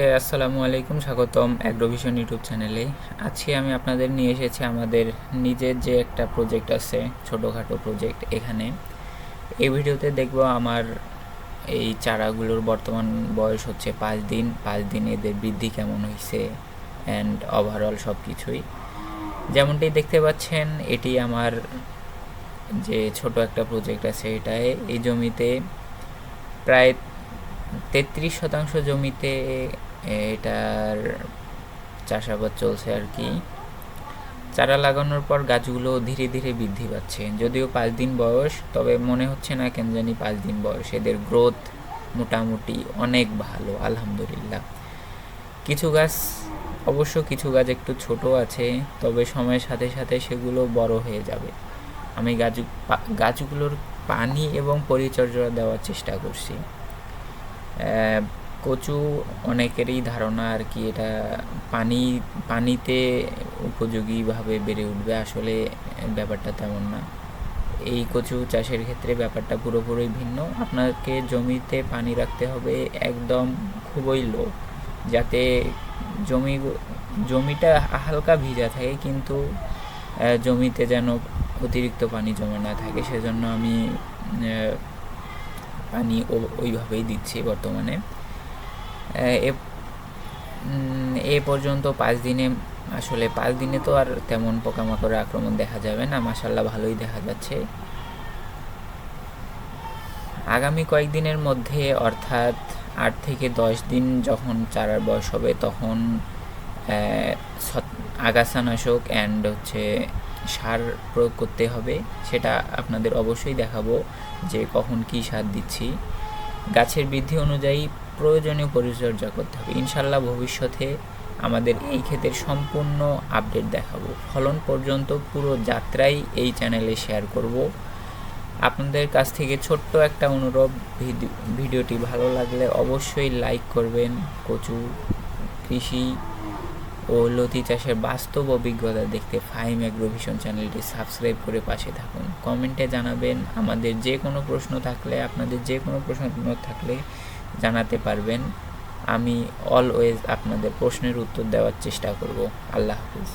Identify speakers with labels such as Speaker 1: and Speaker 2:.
Speaker 1: আসসালামু আলাইকুম, স্বাগতম অ্যাগ্রোভিশন ইউটিউব চ্যানেলে। আজকে আমি আপনাদের নিয়ে এসেছি আমাদের নিজের যে একটা প্রজেক্ট আছে, ছোটোখাটো প্রজেক্ট। এখানে এই ভিডিওতে দেখব আমার এই চারাগুলোর বর্তমান বয়স হচ্ছে 5 দিন। 5 দিন এদের বৃদ্ধি কেমন হয়েছে অ্যান্ড ওভারঅল সব কিছুই। যেমনটি দেখতে পাচ্ছেন, এটি আমার যে ছোট একটা প্রজেক্ট আছে, এটায় এই জমিতে প্রায় 33% জমিতে এটার চাষাবাদ চলছে আর কি। চারা লাগানোর পর গাছগুলো ধীরে ধীরে বৃদ্ধি পাচ্ছে, যদিও 5 দিন বয়স, তবে মনে হচ্ছে না কেন জানি 5 দিন বয়স। এদের গ্রোথ মোটামুটি অনেক ভালো, আলহামদুলিল্লাহ। কিছু গাছ কিছু গাছ একটু ছোট আছে, তবে সময়ের সাথে সাথে সেগুলো বড় হয়ে যাবে। আমি গাছগুলোর পানি এবং পরিচর্যা দেওয়ার চেষ্টা করছি। কচু অনেকেরই ধারণা আর কি, এটা পানিতে উপযোগীভাবে বেড়ে উঠবে। আসলে ব্যাপারটা তেমন না। এই কচু চাষের ক্ষেত্রে ব্যাপারটা পুরোপুরি ভিন্ন। আপনাকে জমিতে পানি রাখতে হবে একদম খুবই লো, যাতে জমিটা হালকা ভিজা থাকে, কিন্তু জমিতে যেন অতিরিক্ত পানি জমে না থাকে। সেজন্য আমি পানি ওইভাবেই দিচ্ছি বর্তমানে। এ পর্যন্ত 5 দিনে, আসলে 5 দিনে তো আর তেমন পোকামাকড়ের আক্রমণ দেখা যাবে না, মাশাআল্লাহ ভালোই দেখা যাচ্ছে। আগামী কয়েকদিনের মধ্যে, অর্থাৎ 8 থেকে 10 দিন যখন চারার বয়স হবে, তখন আগাছানাশক অ্যান্ড সার প্রয়োগ করতে হবে। সেটা আপনাদের অবশ্যই দেখাবো যে কখন কী সার দিচ্ছি। গাছের বৃদ্ধি অনুযায়ী প্রয়োজনীয় পরিচর্যা করতে হবে। ইনশাল্লাহ ভবিষ্যতে আমাদের এই ক্ষেতের সম্পূর্ণ আপডেট দেখাবো। ফলন পর্যন্ত পুরো যাত্রাই এই চ্যানেলে শেয়ার করব। আপনাদের কাছ থেকে ছোট্ট একটা অনুরোধ, ভিডিওটি ভালো লাগলে অবশ্যই লাইক করবেন। কচু কৃষি ও লতি চাষের বাস্তব অভিজ্ঞতা দেখতে ফাহিম অ্যাগ্রোভিশন চ্যানেলটি সাবস্ক্রাইব করে পাশে থাকুন। কমেন্টে জানাবেন। আপনাদের যে কোনো প্রশ্ন থাকলে জানাতে পারবেন। আমি অলওয়েজ আপনাদের প্রশ্নের উত্তর দেওয়ার চেষ্টা করব। আল্লাহ হাফিজ।